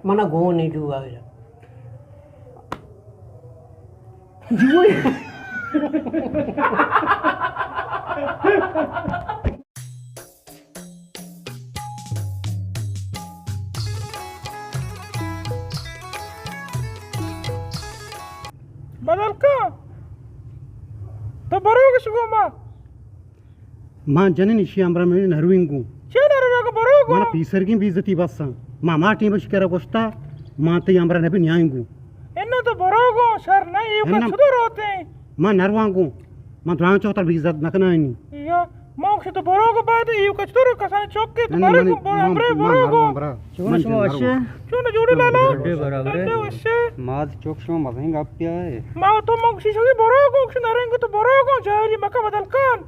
mana go नहीं जुआ जुआ बदल का तो बरोग शुगमा मां जननी श्यामरा में नरविंगू चेना रे का बरोग मां पीसर की बेइज्जती बस मामा टीम शिकर कोस्ता मां ते हमरा ने भी न्यायंगू इन्ने तो बरोगो सर नहीं ये का सुधर होते हैं मां नरवांगू मां द्वां चौतर भी इज्जत न करना नहीं या मोक्ष तो बरोगो बाद ये का सुधर कसाने चौक के तुम्हारे को हमरे बरोगो चुन शो अशे चुन जोड़े लाला बड़े बराबर है वैसे माद चौक शो मजंग अप्या है मां तो मोक्ष से बरोगो क्ष नरेंगे तो बरोगो जायली मका बदल कान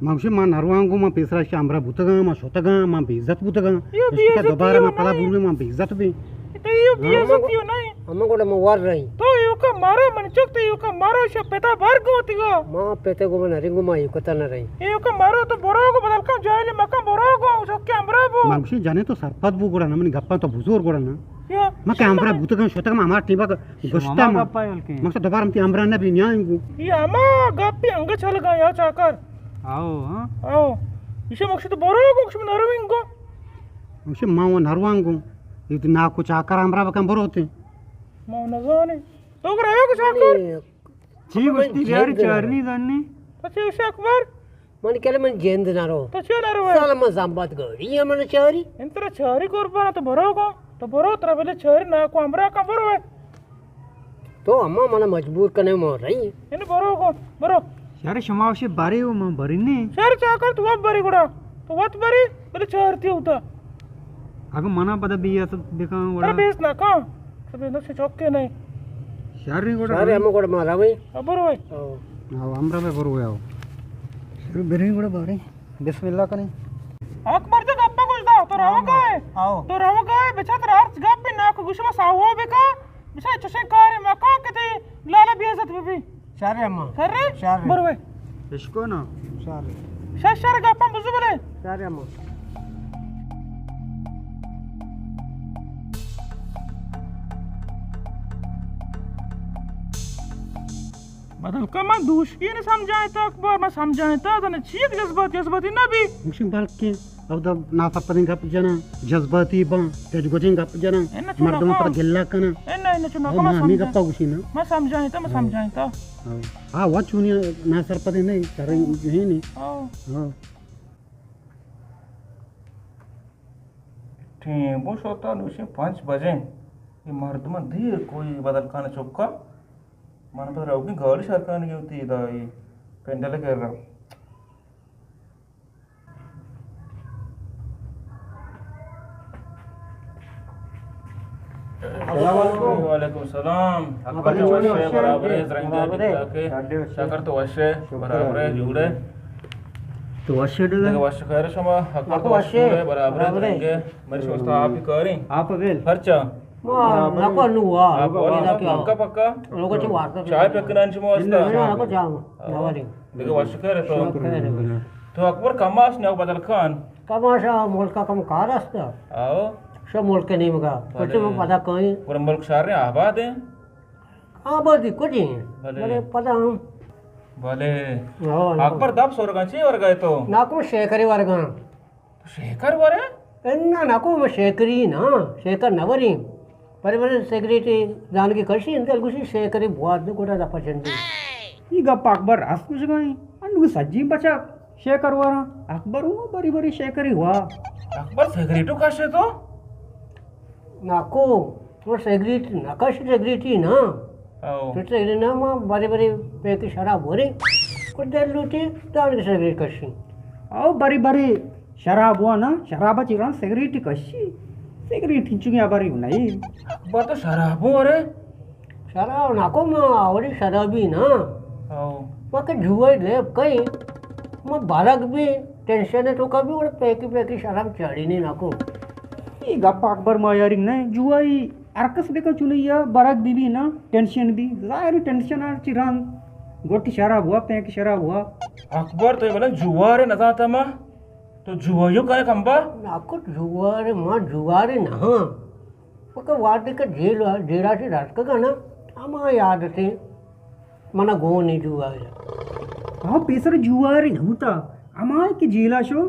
मांगशे मां नरवांगू मां पेसरा श्यामरा भूतगा मां शोतगा मां बेइज्जत भूतगा इसका दोबारा मां पला बुरवे मां बेइज्जत भी तो ये बेइज्जती हो नहीं हम को मैं वार रही तो यो का मारो मन चुक तो यो का मारो से पेटा भर गोती गो मां पेते को मैं रिंगु मां युकता न रही यो का मारो तो बरोगो बदल का जायली मका बरोगो सो के हमरा बो मांगशे जाने तो सरपत बु गोड़ा नमनी गप्पा तो बुजुर्ग गोड़ा ना या मैं क्या हमरा भूतगा शोतगा मां हमार टीबा गोश्ता मां मैं तो दोबारा हम हमरा ने भी न्यायंगू ये अमा गप्पी अंग चल गया चाकर आओ हां आओ इसे मोक्ष तो बरोगो क्ष नरविंगो मांगशे मां वो नरवांगू ಇದು ನಾಲ್ಕು ಚಾಕರ ಅಮ್ರಾ ಬಕಂ ಬರೋತೆ मौन जाने तो करायो के चाकर जी बस्ती यार चारनी दानी तो छे से अकबर मन केले मन जेंद ना रो तो छे ना रे साला मैं जांबात गड़ी है मन चारी इंतरा छारी कोरबा तो बरोगो तो बरो तरा बेले छारी ना को हमरा का बरो है तो अम्मा मन मजबूर करने में रही इन बरोगो बरो यार समावशे बारे वो मां बरिने शहर चाकर तू अब बरी गुड़ा तो वत बरी बेले छारती होता आगे मना पता भी या सब देखा तेरा बेस ना का सब न से चौक के नहीं शारी गोड़ा सारे हम को मारा भाई अब बरो है आओ हमरा पे बरो आओ शुरू बेरे गोड़ा बारे बिस्मिल्लाह करें अकबर तो गप्पा कुछ दा तो राव का है आओ तो राव का है बेचा तेरा अर्थ गप भी ना को गुस्सा साहो बेका बिसा चसे कार मका के लाला बेइज्जत भी सारे अम्मा कर रे शार बरो है इसको ना सारे शशर गप्पा बुझु बोले सारे अम्मा बदल का मैं दूसरी ने समझाए था अकबर मैं समझाए था तो चीज जज्बाती ना भी मुशिम बाल के अब द ना सपरिंग गप जना जज्बाती बा तेज गोजिंग गप जना मर्दों पर गिल्ला कना नहीं चुना मां मी गप्पा गुशी ना मैं समझाए था हां वा चुनी ना सरपति नहीं करे यही नहीं हां ठीक वो सोता दूसरे 5 बजे ये मर्द में धीर कोई बदल खाने चौका मन पर रहोगी गाड़ी सरकार नहीं होती इधर ये पेंडल कर रहा वालेकुम सलाम अकबर तो वशे बराबर है रंग के शकर तो वशे बराबर है जुड़े तो वशे दे वशे खैर शमा अकबर तो वशे बराबर है रंग के मेरी सोचता आप ही करें आप वेल खर्चा ना को नुआ आप पक्का पक्का लोगों की वार्ता चाय पकना नहीं मस्त ना को जाओ नवारी देखो वशे खैर तो अकबर कमास ने बदल खान कमाशा मुल्क का कम कार रास्ता आओ सब मुल्क के नहीं मगा कुछ में पता कहीं पूरा मुल्क शहर में आबाद है हाँ बस कुछ ही भले पता हम भले अकबर दब सोर गए और गए तो ना को शेखरी वर्गा शेखर वरे ना को मैं शेखरी ना शेखर नवरी पर बड़े सेक्रेटरी जान की कशी इनका गुशी शेखरी बहुत कोटा दा पसंद ಈಗ ಅಕ್ಬರ್ ರಾಸ್ಕುಜ್ಗೈ ಅನ್ನು ಸಜ್ಜಿ ಬಚಾ ಶೇಖರ್ ವರ ಅಕ್ಬರ್ ಬರಿ ಬರಿ ಶೇಖರಿ ಹುआ अकबर सेक्रेटरी का से तो नाको तो सेक्रेटरी नकाश सेक्रेटरी ना आओ तो सेक्रेटरी ना मां बड़े बड़े पे की शराब हो रही कुछ देर लूटी दान की सेक्रेटरी कशी आओ बरी बरी शराब हुआ ना शराब चिरान सेक्रेटरी कशी सेक्रेटरी चुगिया बरी नहीं अकबर तो शराब हो रे शराब नाको मां आवड़ी शराबी ना आओ मां के जुआ ले कई मां बालक भी टेंशन है तो कभी और पैकी शराब चढ़ी नहीं नाको ಈಗ ಅಕ್ಬರ್ ಮಾಯಾರಿಂಗ್ ನ ಜುವಾಯಿ ಅರ್ಕಸ್ ಬೇಕ ಚುಲಿಯ ಬರಕ್ ಬಿಬಿ ना टेंशन भी जाहिर टेंशन आ चिरान गोटी शराब हुआ पैक शराब हुआ अकबर तो ये बोला जुआ रे नजा था मां तो जुआ यो करे कंबा नाको जुआ रे मां जुआ रे ना ఒక వాటికి జీరాసి రట్టుకగానా అమ్మా యాదతే మన గోని జువాయ हा पेसर जुवारी नव्हता आम्हा की जिला शो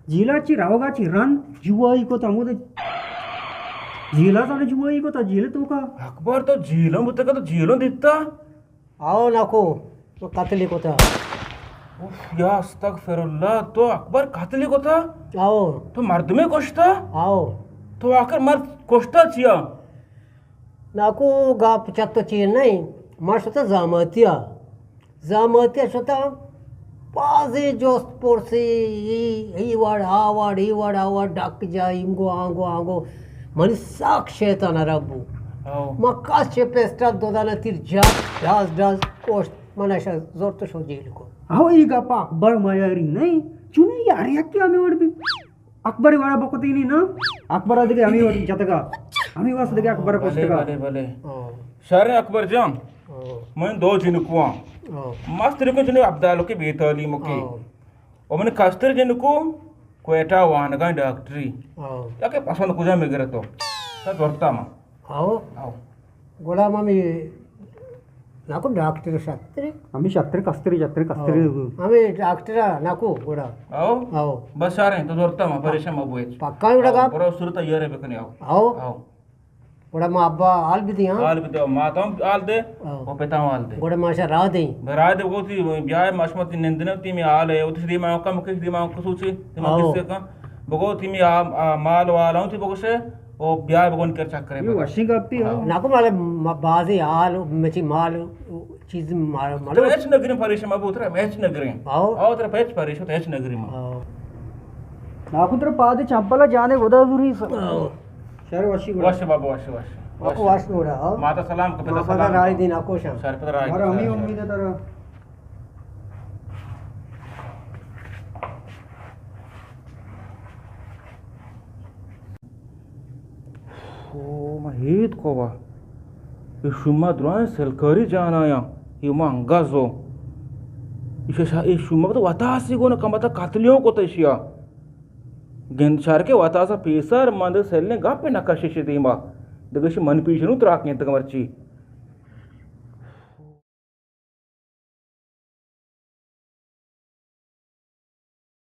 जिलाची रावगाची रान जुवाई को तामुद जिला साडे जुवाई को ता जिले तो का अकबर तो झीलों बुते का तो झीलों दिखता आओ नाको तो कतली को था उफ, या अस्तगफिरुल्लाह तो अकबर कातली को था आओ तो मर्द में कोश्ता आओ तो आकर मर्द कोश्ता चिया నాకు గా చెత్త చేయన్నాయి మా సొత జామత్య సొత పాజే జోస్ పోర్సి ఈ వాడు ఆ వాడు డాక్టర్ జా ఇంగో ఆంగో మని సాక్షేత నరబ్బు आओ మా కాస్ చెప్పేస్తా దోదాన తీర్ జా డాస్ కోస్ట్ మన జోర్ తో షో జైలుకో अहो ई गप्पा अकबर मायारी नाही चुने यार या की आम्ही वाडबी अकबर वाडा बकतीनी ना अकबर आदि आम्ही वाडी जतगा आम्ही वास दगे अकबर भले कोस्तगा भले भले शारे अकबर जाम मैं दो जिनको मस्त रिको जिने अब्दालो के बेताली मुके और मैंने कास्तर जिनको कोयटा वानगा डॉक्टरी याके पसंद कुजा में गिरा तो सब वर्ता मा आओ आओ गोला मामी నాకు డాక్టర్ సత్రి आम्ही शास्त्री कस्त्री ఆమె డాక్టరా నాకు కూడా आओ आओ बस आ रहे हैं तो वर्ता मा परेशान मा बुएच పక్కా కూడా बरो सुरत यार है बकने आओ आओ आओ కూడా మా అబ్బా ఆల్బిదియా आल भी तो माता आल दे आओ वो पिता आल दे కూడా మాష రాదే बराद वो थी ब्याह माशमती निंदनती में आल है वो थी मां का मुके थी मां को सोची थी मां किससे का बगो थी में माल वाला थी बगो से वो ब्याह बगोन कर चक्कर ये वॉशिंग करती है నాకు మళ్ళీ బాజీ ఆలు మంచి మాలు చీజ్ तो एच नगरी परेशान मा उतरा एच नगरी आओ आओ तेरा पेच परेशान तो एच नगरी मा आओ నాకు तर पादे चंपला जाने वदादुरी आओ सर वशी वाश बाबा वाश నాకు వాసన కూడా माता सलाम का మా पिता పద सलाम రాయిది నాకు షా सर पिता राय और हमें उम्मीद है तर ओ माहित कोवा ये शुमा द्रोण सरकारी जाना या ये मांगाजो ये शुमा तो वातासी को न कमता कातलियों को तशिया गेंदशार के वातासा पेसर मंद सेलने गापे नकाशे दीमा दगशी मन पीशनु त्राक तक मर्ची